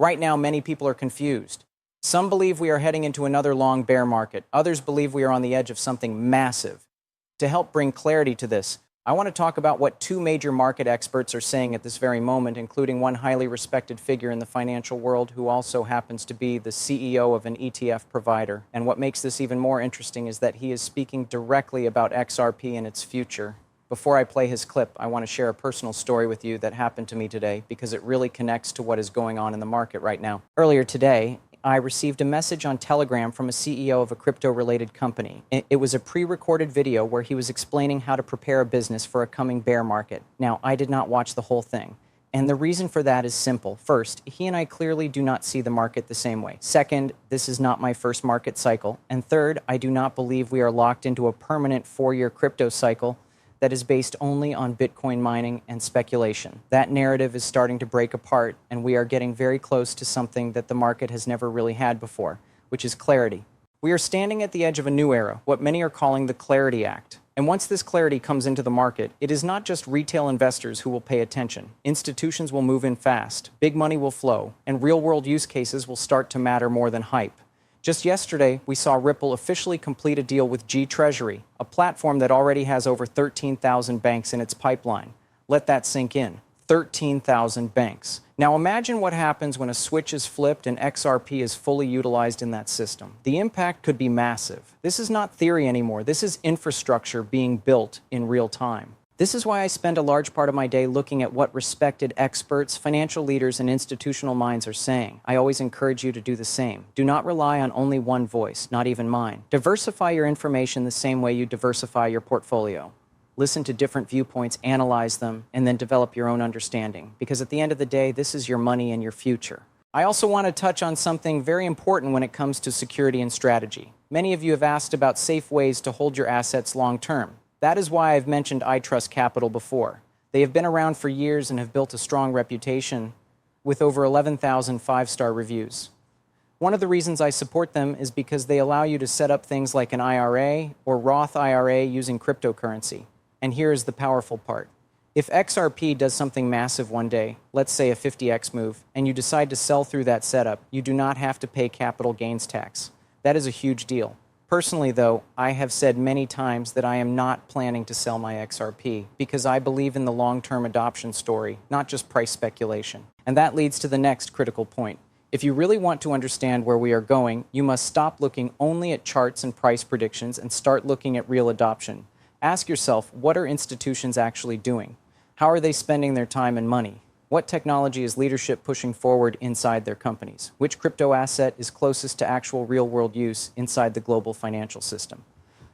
Right now, many people are confused. Some believe we are heading into another long bear market. Others believe we are on the edge of something massive. To help bring clarity to this, I want to talk about what two major market experts are saying at this very moment, including one highly respected figure in the financial world who also happens to be the CEO of an ETF provider. And what makes this even more interesting is that he is speaking directly about XRP and its future. Before I play his clip, I want to share a personal story with you that happened to me today because it really connects to what is going on in the market right now. Earlier today, I received a message on Telegram from a CEO of a crypto-related company. It was a pre-recorded video where he was explaining how to prepare a business for a coming bear market. Now, I did not watch the whole thing. And the reason for that is simple. First, he and I clearly do not see the market the same way. Second, this is not my first market cycle. And third, I do not believe we are locked into a permanent 4-year crypto cycle that is based only on Bitcoin mining and speculation. That narrative is starting to break apart, and we are getting very close to something that the market has never really had before, which is clarity. We are standing at the edge of a new era, what many are calling the Clarity Act. And once this clarity comes into the market, it is not just retail investors who will pay attention. Institutions will move in fast, big money will flow, and real-world use cases will start to matter more than hype. Just yesterday, we saw Ripple officially complete a deal with G Treasury, a platform that already has over 13,000 banks in its pipeline. Let that sink in. 13,000 banks. Now imagine what happens when a switch is flipped and XRP is fully utilized in that system. The impact could be massive. This is not theory anymore. This is infrastructure being built in real time. This is why I spend a large part of my day looking at what respected experts, financial leaders, and institutional minds are saying. I always encourage you to do the same. Do not rely on only one voice, not even mine. Diversify your information the same way you diversify your portfolio. Listen to different viewpoints, analyze them, and then develop your own understanding. Because at the end of the day, this is your money and your future. I also want to touch on something very important when it comes to security and strategy. Many of you have asked about safe ways to hold your assets long term. That is why I've mentioned iTrust Capital before. They have been around for years and have built a strong reputation with over 11,000 5-star reviews. One of the reasons I support them is because they allow you to set up things like an IRA or Roth IRA using cryptocurrency. And here is the powerful part. If XRP does something massive one day, let's say a 50x move, and you decide to sell through that setup, you do not have to pay capital gains tax. That is a huge deal. Personally, though, I have said many times that I am not planning to sell my XRP because I believe in the long-term adoption story, not just price speculation. And that leads to the next critical point. If you really want to understand where we are going, you must stop looking only at charts and price predictions and start looking at real adoption. Ask yourself, what are institutions actually doing? How are they spending their time and money? What technology is leadership pushing forward inside their companies? Which crypto asset is closest to actual real-world use inside the global financial system?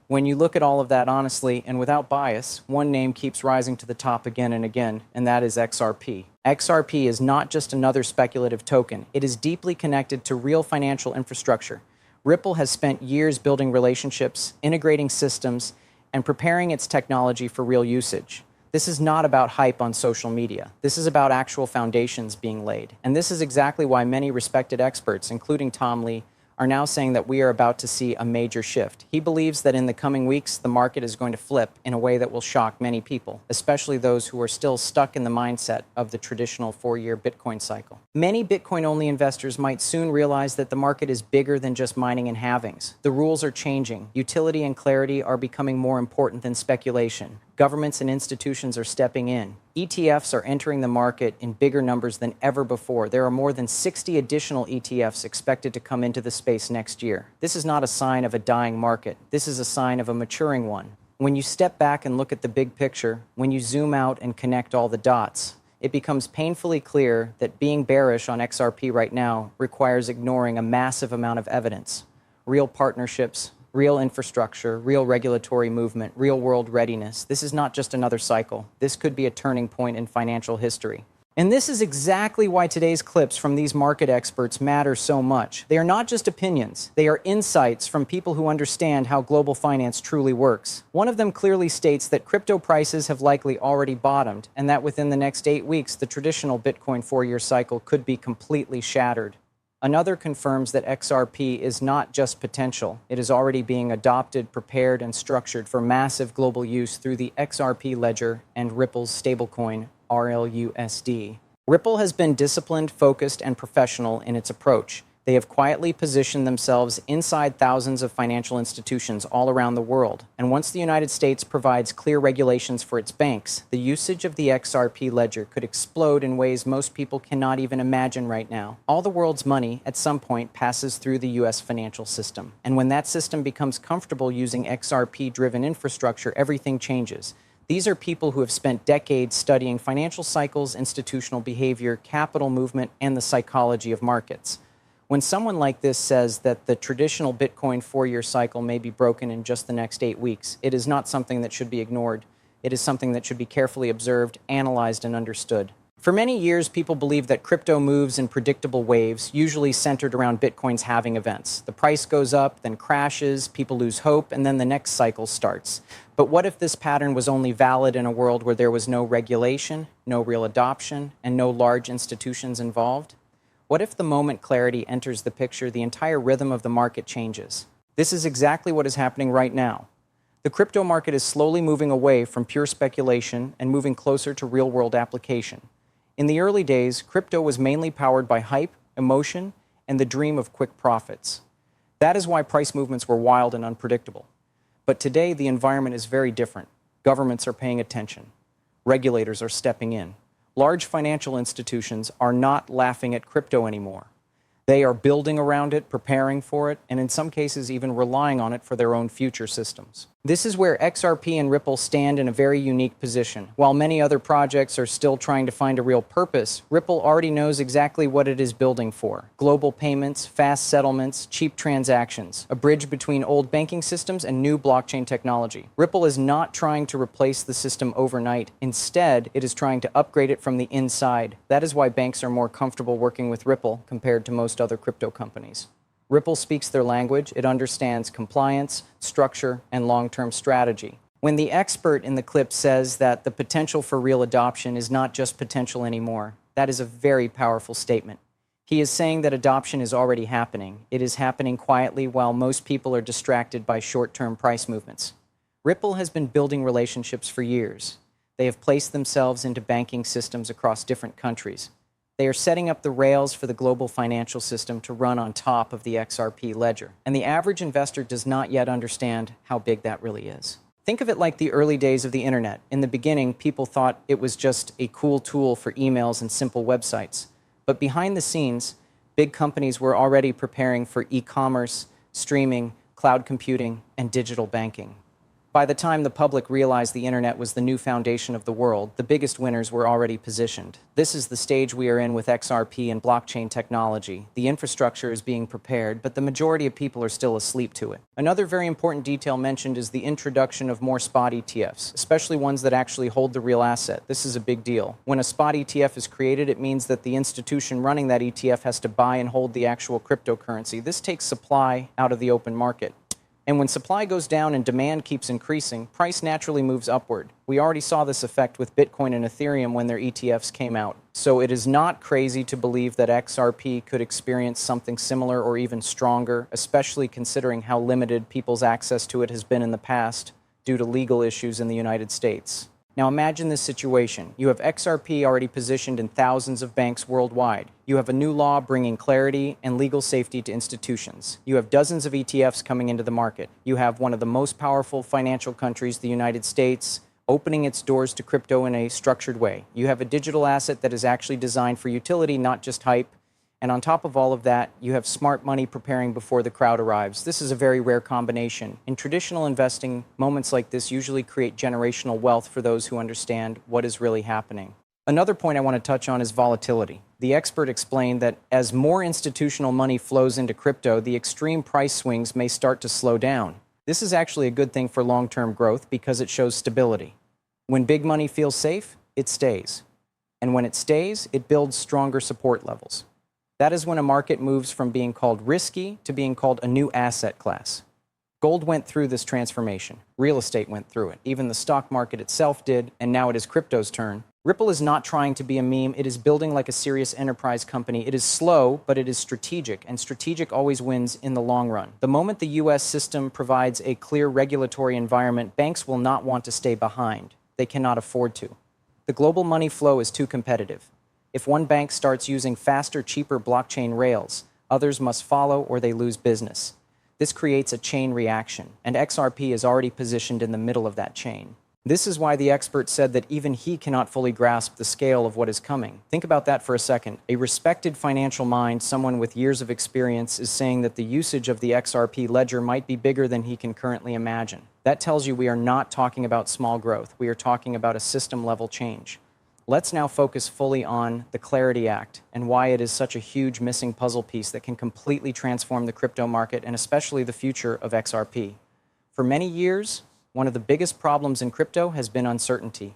When you look at all of that honestly and without bias, one name keeps rising to the top again and again, and that is XRP. XRP is not just another speculative token. It is deeply connected to real financial infrastructure. Ripple has spent years building relationships, integrating systems, and preparing its technology for real usage. This is not about hype on social media. This is about actual foundations being laid. And this is exactly why many respected experts, including Tom Lee, are now saying that we are about to see a major shift. He believes that in the coming weeks, the market is going to flip in a way that will shock many people, especially those who are still stuck in the mindset of the traditional 4-year Bitcoin cycle. Many Bitcoin-only investors might soon realize that the market is bigger than just mining and halvings. The rules are changing. Utility and clarity are becoming more important than speculation. Governments and institutions are stepping in. ETFs are entering the market in bigger numbers than ever before. There are more than 60 additional ETFs expected to come into the space next year. This is not a sign of a dying market. This is a sign of a maturing one. When you step back and look at the big picture, when you zoom out and connect all the dots, it becomes painfully clear that being bearish on XRP right now requires ignoring a massive amount of evidence. Real partnerships, real infrastructure, real regulatory movement, real-world readiness. This is not just another cycle. This could be a turning point in financial history. And this is exactly why today's clips from these market experts matter so much. They are not just opinions. They are insights from people who understand how global finance truly works. One of them clearly states that crypto prices have likely already bottomed, and that within the next 8 weeks, the traditional Bitcoin 4-year cycle could be completely shattered. Another confirms that XRP is not just potential. It is already being adopted, prepared, and structured for massive global use through the XRP ledger and Ripple's stablecoin, RLUSD. Ripple has been disciplined, focused, and professional in its approach. They have quietly positioned themselves inside thousands of financial institutions all around the world. And once the United States provides clear regulations for its banks, the usage of the XRP ledger could explode in ways most people cannot even imagine right now. All the world's money, at some point, passes through the U.S. financial system. And when that system becomes comfortable using XRP-driven infrastructure, everything changes. These are people who have spent decades studying financial cycles, institutional behavior, capital movement, and the psychology of markets. When someone like this says that the traditional Bitcoin 4-year cycle may be broken in just the next 8 weeks, it is not something that should be ignored. It is something that should be carefully observed, analyzed, and understood. For many years, people believed that crypto moves in predictable waves, usually centered around Bitcoin's halving events. The price goes up, then crashes, people lose hope, and then the next cycle starts. But what if this pattern was only valid in a world where there was no regulation, no real adoption, and no large institutions involved? What if the moment clarity enters the picture, the entire rhythm of the market changes? This is exactly what is happening right now. The crypto market is slowly moving away from pure speculation and moving closer to real-world application. In the early days, crypto was mainly powered by hype, emotion, and the dream of quick profits. That is why price movements were wild and unpredictable. But today, the environment is very different. Governments are paying attention. Regulators are stepping in. Large financial institutions are not laughing at crypto anymore. They are building around it, preparing for it, and in some cases even relying on it for their own future systems. This is where XRP and Ripple stand in a very unique position. While many other projects are still trying to find a real purpose, Ripple already knows exactly what it is building for. Global payments, fast settlements, cheap transactions, a bridge between old banking systems and new blockchain technology. Ripple is not trying to replace the system overnight. Instead, it is trying to upgrade it from the inside. That is why banks are more comfortable working with Ripple compared to most other crypto companies. Ripple speaks their language. It understands compliance, structure, and long-term strategy. When the expert in the clip says that the potential for real adoption is not just potential anymore, that is a very powerful statement. He is saying that adoption is already happening. It is happening quietly while most people are distracted by short-term price movements. Ripple has been building relationships for years. They have placed themselves into banking systems across different countries. They are setting up the rails for the global financial system to run on top of the XRP ledger. And the average investor does not yet understand how big that really is. Think of it like the early days of the internet. In the beginning, people thought it was just a cool tool for emails and simple websites. But behind the scenes, big companies were already preparing for e-commerce, streaming, cloud computing, and digital banking. By the time the public realized the internet was the new foundation of the world, the biggest winners were already positioned. This is the stage we are in with XRP and blockchain technology. The infrastructure is being prepared, but the majority of people are still asleep to it. Another very important detail mentioned is the introduction of more spot ETFs, especially ones that actually hold the real asset. This is a big deal. When a spot ETF is created, it means that the institution running that ETF has to buy and hold the actual cryptocurrency. This takes supply out of the open market. And when supply goes down and demand keeps increasing, price naturally moves upward. We already saw this effect with Bitcoin and Ethereum when their ETFs came out. So it is not crazy to believe that XRP could experience something similar or even stronger, especially considering how limited people's access to it has been in the past due to legal issues in the United States. Now imagine this situation. You have XRP already positioned in thousands of banks worldwide. You have a new law bringing clarity and legal safety to institutions. You have dozens of ETFs coming into the market. You have one of the most powerful financial countries, the United States, opening its doors to crypto in a structured way. You have a digital asset that is actually designed for utility, not just hype. And on top of all of that, you have smart money preparing before the crowd arrives. This is a very rare combination. In traditional investing, moments like this usually create generational wealth for those who understand what is really happening. Another point I want to touch on is volatility. The expert explained that as more institutional money flows into crypto, the extreme price swings may start to slow down. This is actually a good thing for long-term growth because it shows stability. When big money feels safe, it stays. And when it stays, it builds stronger support levels. That is when a market moves from being called risky to being called a new asset class. Gold went through this transformation. Real estate went through it. Even the stock market itself did, and now it is crypto's turn. Ripple is not trying to be a meme. It is building like a serious enterprise company. It is slow, but it is strategic, and strategic always wins in the long run. The moment the U.S. system provides a clear regulatory environment, banks will not want to stay behind. They cannot afford to. The global money flow is too competitive. If one bank starts using faster, cheaper blockchain rails, others must follow or they lose business. This creates a chain reaction, and XRP is already positioned in the middle of that chain. This is why the expert said that even he cannot fully grasp the scale of what is coming. Think about that for a second. A respected financial mind, someone with years of experience, is saying that the usage of the XRP ledger might be bigger than he can currently imagine. That tells you we are not talking about small growth. We are talking about a system-level change. Let's now focus fully on the Clarity Act and why it is such a huge missing puzzle piece that can completely transform the crypto market and especially the future of XRP. For many years, one of the biggest problems in crypto has been uncertainty.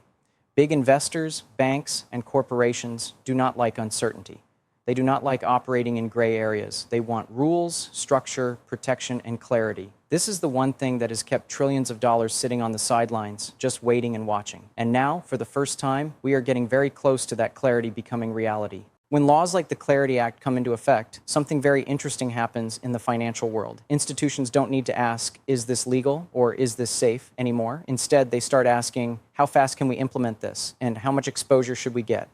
Big investors, banks, and corporations do not like uncertainty. They do not like operating in gray areas. They want rules, structure, protection, and clarity. This is the one thing that has kept trillions of dollars sitting on the sidelines, just waiting and watching. And now, for the first time, we are getting very close to that clarity becoming reality. When laws like the Clarity Act come into effect, something very interesting happens in the financial world. Institutions don't need to ask, is this legal or is this safe anymore? Instead, they start asking, how fast can we implement this and how much exposure should we get?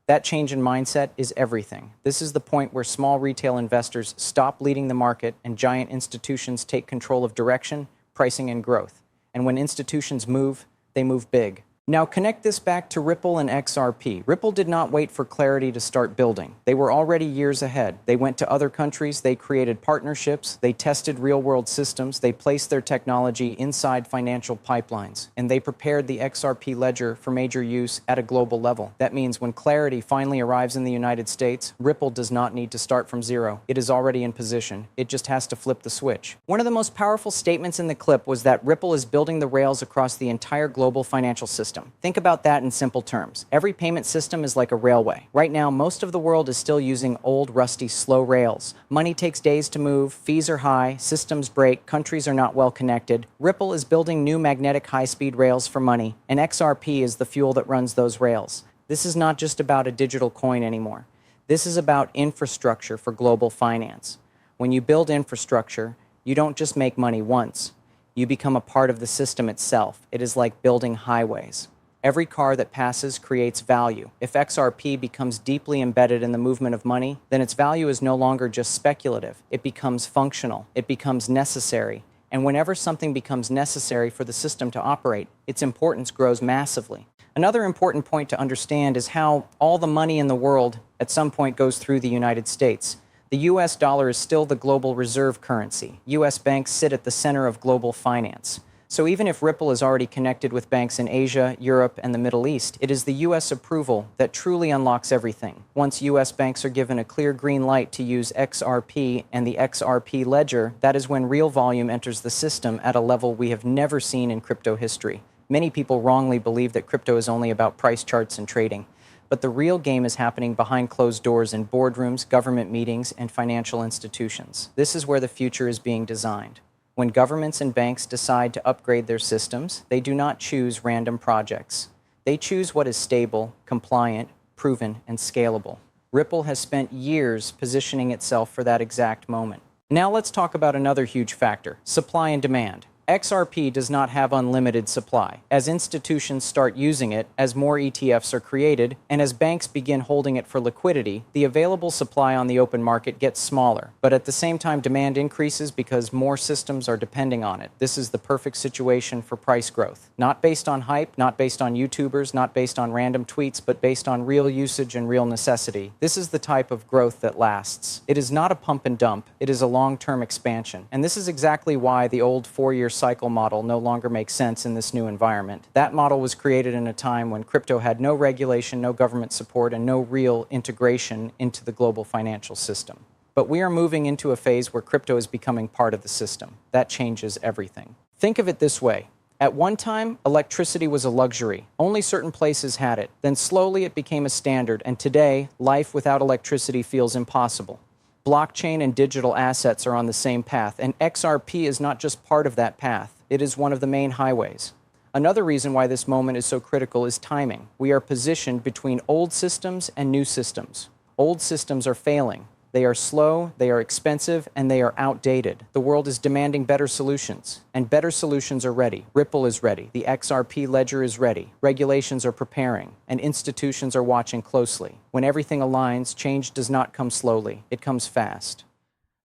That change in mindset is everything. This is the point where small retail investors stop leading the market and giant institutions take control of direction, pricing, and growth. And when institutions move, they move big. Now connect this back to Ripple and XRP. Ripple did not wait for clarity to start building. They were already years ahead. They went to other countries, they created partnerships, they tested real-world systems, they placed their technology inside financial pipelines, and they prepared the XRP ledger for major use at a global level. That means when clarity finally arrives in the United States, Ripple does not need to start from zero. It is already in position. It just has to flip the switch. One of the most powerful statements in the clip was that Ripple is building the rails across the entire global financial system. Think about that in simple terms. Every payment system is like a railway. Right now, most of the world is still using old, rusty, slow rails. Money takes days to move, fees are high, systems break, countries are not well connected. Ripple is building new magnetic high-speed rails for money, and XRP is the fuel that runs those rails. This is not just about a digital coin anymore. This is about infrastructure for global finance. When you build infrastructure, you don't just make money once. You become a part of the system itself. It is like building highways. Every car that passes creates value. If XRP becomes deeply embedded in the movement of money, then its value is no longer just speculative. It becomes functional. It becomes necessary. And whenever something becomes necessary for the system to operate, its importance grows massively. Another important point to understand is how all the money in the world at some point goes through the United States. The US dollar is still the global reserve currency. US banks sit at the center of global finance. So even if Ripple is already connected with banks in Asia, Europe, and the Middle East, it is the US approval that truly unlocks everything. Once US banks are given a clear green light to use XRP and the XRP ledger, that is when real volume enters the system at a level we have never seen in crypto history. Many people wrongly believe that crypto is only about price charts and trading. But the real game is happening behind closed doors in boardrooms, government meetings, and financial institutions. This is where the future is being designed. When governments and banks decide to upgrade their systems, they do not choose random projects. They choose what is stable, compliant, proven, and scalable. Ripple has spent years positioning itself for that exact moment. Now let's talk about another huge factor, supply and demand. XRP does not have unlimited supply. As institutions start using it, as more ETFs are created, and as banks begin holding it for liquidity, the available supply on the open market gets smaller. But at the same time, demand increases because more systems are depending on it. This is the perfect situation for price growth. Not based on hype, not based on YouTubers, not based on random tweets, but based on real usage and real necessity. This is the type of growth that lasts. It is not a pump and dump. It is a long-term expansion. And this is exactly why the old 4-year cycle model no longer makes sense in this new environment. That model was created in a time when crypto had no regulation, no government support, and no real integration into the global financial system. But we are moving into a phase where crypto is becoming part of the system. That changes everything. Think of it this way. At one time, electricity was a luxury. Only certain places had it. Then slowly it became a standard, and today, life without electricity feels impossible. Blockchain and digital assets are on the same path, and XRP is not just part of that path. It is one of the main highways. Another reason why this moment is so critical is timing. We are positioned between old systems and new systems. Old systems are failing. They are slow, they are expensive, and they are outdated. The world is demanding better solutions, and better solutions are ready. Ripple is ready. The XRP ledger is ready. Regulations are preparing, and institutions are watching closely. When everything aligns, change does not come slowly. It comes fast.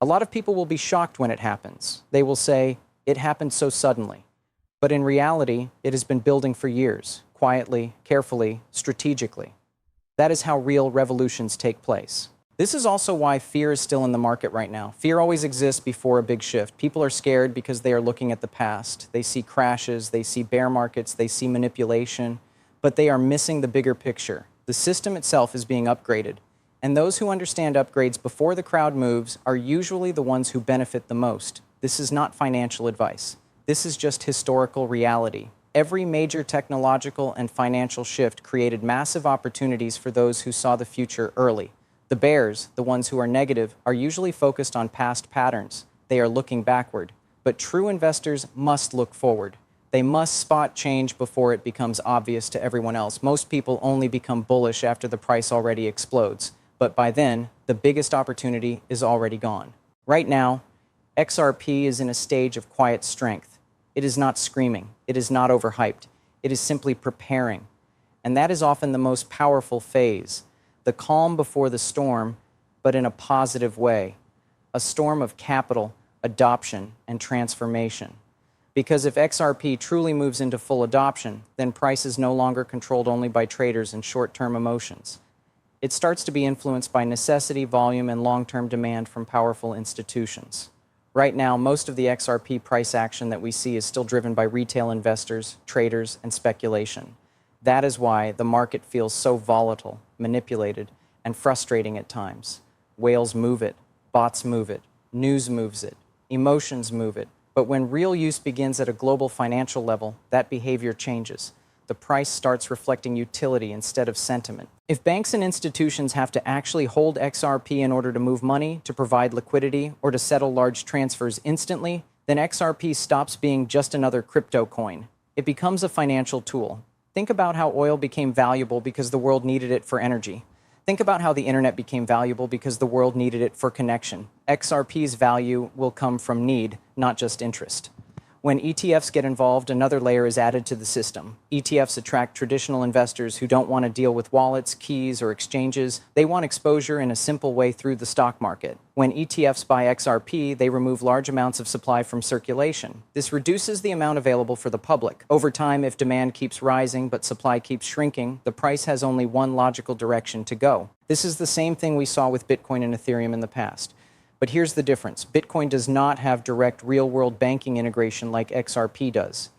A lot of people will be shocked when it happens. They will say, "It happened so suddenly." But in reality, it has been building for years, quietly, carefully, strategically. That is how real revolutions take place. This is also why fear is still in the market right now. Fear always exists before a big shift. People are scared because they are looking at the past. They see crashes, they see bear markets, they see manipulation, but they are missing the bigger picture. The system itself is being upgraded, and those who understand upgrades before the crowd moves are usually the ones who benefit the most. This is not financial advice. This is just historical reality. Every major technological and financial shift created massive opportunities for those who saw the future early. The bears, the ones who are negative, are usually focused on past patterns. They are looking backward. But true investors must look forward. They must spot change before it becomes obvious to everyone else. Most people only become bullish after the price already explodes. But by then, the biggest opportunity is already gone. Right now, XRP is in a stage of quiet strength. It is not screaming. It is not overhyped. It is simply preparing. And that is often the most powerful phase. The calm before the storm, but in a positive way. A storm of capital, adoption, and transformation. Because if XRP truly moves into full adoption, then price is no longer controlled only by traders and short-term emotions. It starts to be influenced by necessity, volume, and long-term demand from powerful institutions. Right now, most of the XRP price action that we see is still driven by retail investors, traders, and speculation. That is why the market feels so volatile, manipulated, and frustrating at times. Whales move it, bots move it, news moves it, emotions move it. But when real use begins at a global financial level, that behavior changes. The price starts reflecting utility instead of sentiment. If banks and institutions have to actually hold XRP in order to move money, to provide liquidity, or to settle large transfers instantly, then XRP stops being just another crypto coin. It becomes a financial tool. Think about how oil became valuable because the world needed it for energy. Think about how the internet became valuable because the world needed it for connection. XRP's value will come from need, not just interest. When ETFs get involved, another layer is added to the system. ETFs attract traditional investors who don't want to deal with wallets, keys, or exchanges. They want exposure in a simple way through the stock market. When ETFs buy XRP, they remove large amounts of supply from circulation. This reduces the amount available for the public. Over time, if demand keeps rising but supply keeps shrinking, the price has only one logical direction to go. This is the same thing we saw with Bitcoin and Ethereum in the past. But here's the difference. Bitcoin does not have direct real-world banking integration like XRP does.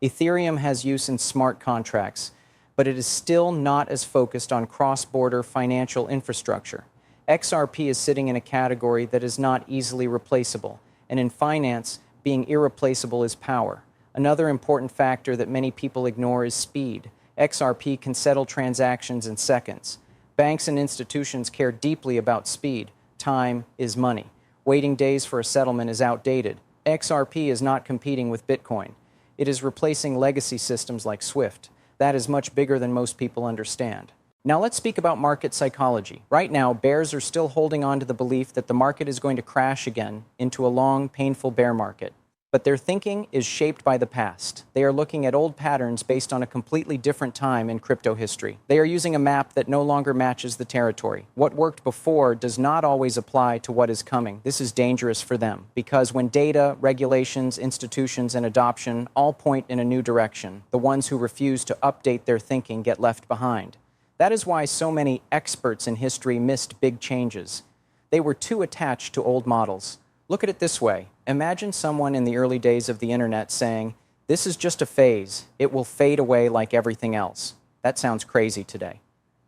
Ethereum has use in smart contracts, but it is still not as focused on cross-border financial infrastructure. XRP is sitting in a category that is not easily replaceable, and in finance, being irreplaceable is power. Another important factor that many people ignore is speed. XRP can settle transactions in seconds. Banks and institutions care deeply about speed. Time is money. Waiting days for a settlement is outdated. XRP is not competing with Bitcoin. It is replacing legacy systems like SWIFT. That is much bigger than most people understand. Now let's speak about market psychology. Right now, bears are still holding on to the belief that the market is going to crash again into a long, painful bear market. But their thinking is shaped by the past. They are looking at old patterns based on a completely different time in crypto history. They are using a map that no longer matches the territory. What worked before does not always apply to what is coming. This is dangerous for them because when data, regulations, institutions, and adoption all point in a new direction, the ones who refuse to update their thinking get left behind. That is why so many experts in history missed big changes. They were too attached to old models. Look at it this way. Imagine someone in the early days of the internet saying, "This is just a phase. It will fade away like everything else." That sounds crazy today.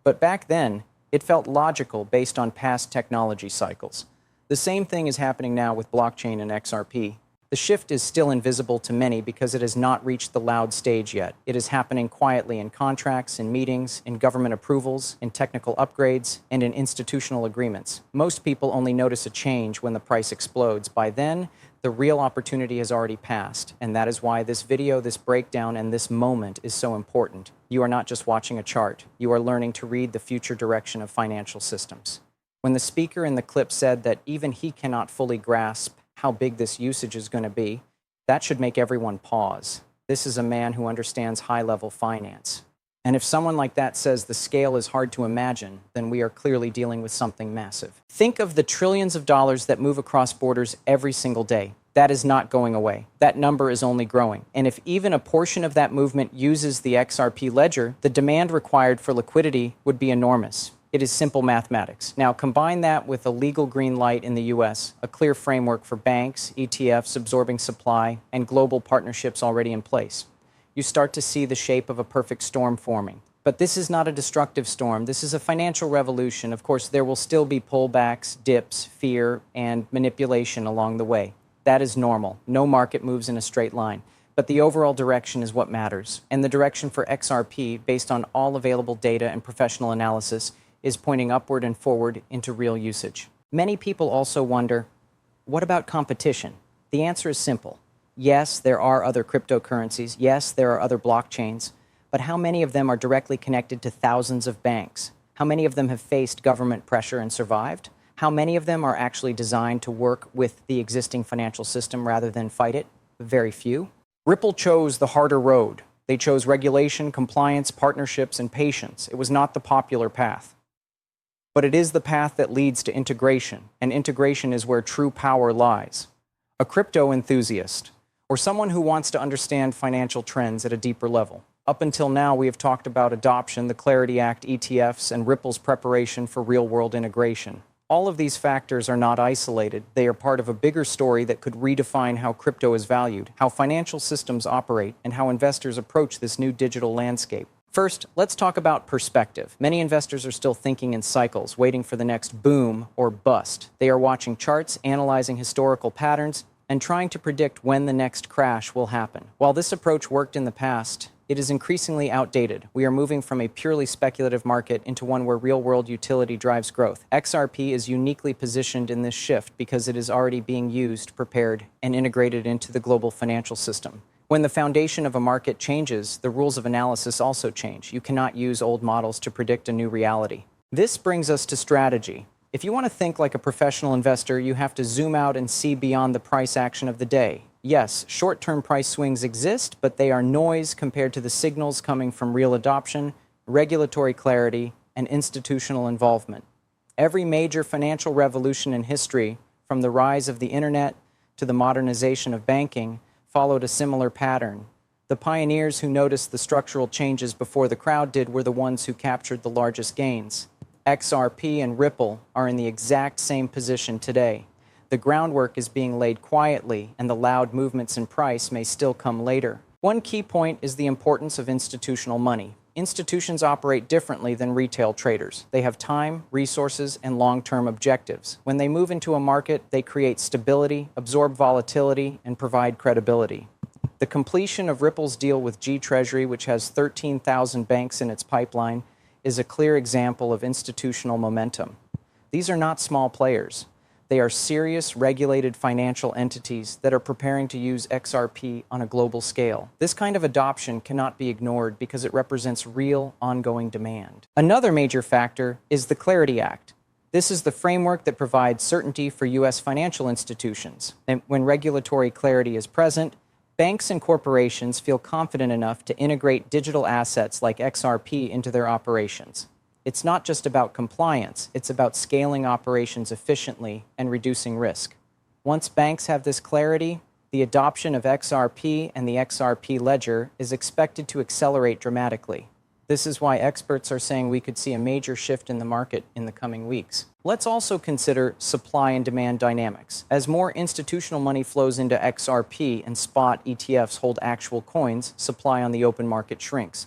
But back then, it felt logical based on past technology cycles. The same thing is happening now with blockchain and XRP. The shift is still invisible to many because it has not reached the loud stage yet. It is happening quietly in contracts, in meetings, in government approvals, in technical upgrades, and in institutional agreements. Most people only notice a change when the price explodes. By then, the real opportunity has already passed, and that is why this video, this breakdown, and this moment is so important. You are not just watching a chart. You are learning to read the future direction of financial systems. When the speaker in the clip said that even he cannot fully grasp how big this usage is going to be, that should make everyone pause. This is a man who understands high-level finance. And if someone like that says the scale is hard to imagine, then we are clearly dealing with something massive. Think of the trillions of dollars that move across borders every single day. That is not going away. That number is only growing. And if even a portion of that movement uses the XRP ledger, the demand required for liquidity would be enormous. It is simple mathematics. Now combine that with a legal green light in the US, a clear framework for banks, ETFs absorbing supply, and global partnerships already in place. You start to see the shape of a perfect storm forming. But this is not a destructive storm. This is a financial revolution. Of course, there will still be pullbacks, dips, fear, and manipulation along the way. That is normal. No market moves in a straight line. But the overall direction is what matters. And the direction for XRP, based on all available data and professional analysis, is pointing upward and forward into real usage. Many people also wonder, what about competition? The answer is simple. Yes, there are other cryptocurrencies. Yes, there are other blockchains. But how many of them are directly connected to thousands of banks? How many of them have faced government pressure and survived? How many of them are actually designed to work with the existing financial system rather than fight it? Very few. Ripple chose the harder road. They chose regulation, compliance, partnerships, and patience. It was not the popular path. But it is the path that leads to integration, and integration is where true power lies. A crypto enthusiast, or someone who wants to understand financial trends at a deeper level. Up until now, we have talked about adoption, the Clarity Act, ETFs, and Ripple's preparation for real-world integration. All of these factors are not isolated. They are part of a bigger story that could redefine how crypto is valued, how financial systems operate, and how investors approach this new digital landscape. First, let's talk about perspective. Many investors are still thinking in cycles, waiting for the next boom or bust. They are watching charts, analyzing historical patterns, and trying to predict when the next crash will happen. While this approach worked in the past, it is increasingly outdated. We are moving from a purely speculative market into one where real-world utility drives growth. XRP is uniquely positioned in this shift because it is already being used, prepared, and integrated into the global financial system. When the foundation of a market changes, the rules of analysis also change. You cannot use old models to predict a new reality. This brings us to strategy. If you want to think like a professional investor, you have to zoom out and see beyond the price action of the day. Yes, short-term price swings exist, but they are noise compared to the signals coming from real adoption, regulatory clarity, and institutional involvement. Every major financial revolution in history, from the rise of the internet to the modernization of banking, followed a similar pattern. The pioneers who noticed the structural changes before the crowd did were the ones who captured the largest gains. XRP and Ripple are in the exact same position today. The groundwork is being laid quietly, and the loud movements in price may still come later. One key point is the importance of institutional money. Institutions operate differently than retail traders. They have time, resources, and long-term objectives. When they move into a market, they create stability, absorb volatility, and provide credibility. The completion of Ripple's deal with G Treasury, which has 13,000 banks in its pipeline, is a clear example of institutional momentum. These are not small players. They are serious, regulated financial entities that are preparing to use XRP on a global scale. This kind of adoption cannot be ignored because it represents real, ongoing demand. Another major factor is the Clarity Act. This is the framework that provides certainty for U.S. financial institutions. And when regulatory clarity is present, banks and corporations feel confident enough to integrate digital assets like XRP into their operations. It's not just about compliance, it's about scaling operations efficiently and reducing risk. Once banks have this clarity, the adoption of XRP and the XRP ledger is expected to accelerate dramatically. This is why experts are saying we could see a major shift in the market in the coming weeks. Let's also consider supply and demand dynamics. As more institutional money flows into XRP and spot ETFs hold actual coins, supply on the open market shrinks.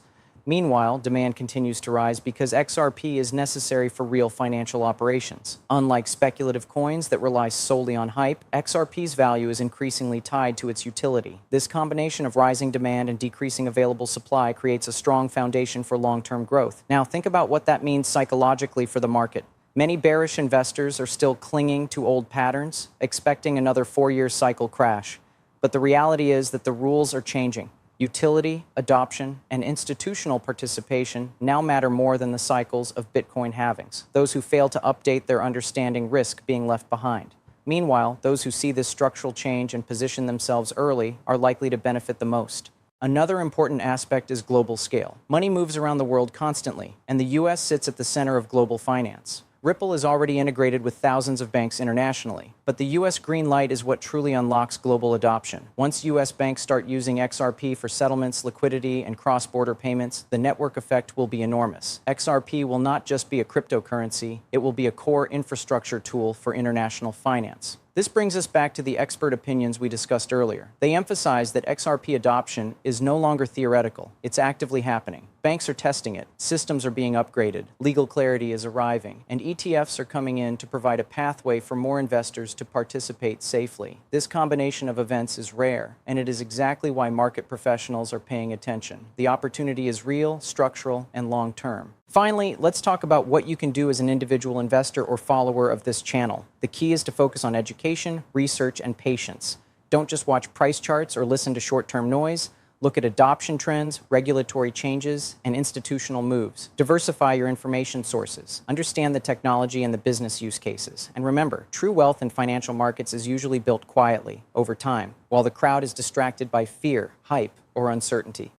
Meanwhile, demand continues to rise because XRP is necessary for real financial operations. Unlike speculative coins that rely solely on hype, XRP's value is increasingly tied to its utility. This combination of rising demand and decreasing available supply creates a strong foundation for long-term growth. Now, think about what that means psychologically for the market. Many bearish investors are still clinging to old patterns, expecting another 4-year cycle crash. But the reality is that the rules are changing. Utility, adoption, and institutional participation now matter more than the cycles of Bitcoin halvings. Those who fail to update their understanding risk being left behind. Meanwhile, those who see this structural change and position themselves early are likely to benefit the most. Another important aspect is global scale. Money moves around the world constantly, and the US sits at the center of global finance. Ripple is already integrated with thousands of banks internationally, but the US green light is what truly unlocks global adoption. Once US banks start using XRP for settlements, liquidity, and cross-border payments, the network effect will be enormous. XRP will not just be a cryptocurrency, it will be a core infrastructure tool for international finance. This brings us back to the expert opinions we discussed earlier. They emphasize that XRP adoption is no longer theoretical, it's actively happening. Banks are testing it, systems are being upgraded, legal clarity is arriving, and ETFs are coming in to provide a pathway for more investors to participate safely. This combination of events is rare, and it is exactly why market professionals are paying attention. The opportunity is real, structural, and long-term. Finally, let's talk about what you can do as an individual investor or follower of this channel. The key is to focus on education, research, and patience. Don't just watch price charts or listen to short-term noise. Look at adoption trends, regulatory changes, and institutional moves. Diversify your information sources. Understand the technology and the business use cases. And remember, true wealth in financial markets is usually built quietly, over time, while the crowd is distracted by fear, hype, or uncertainty.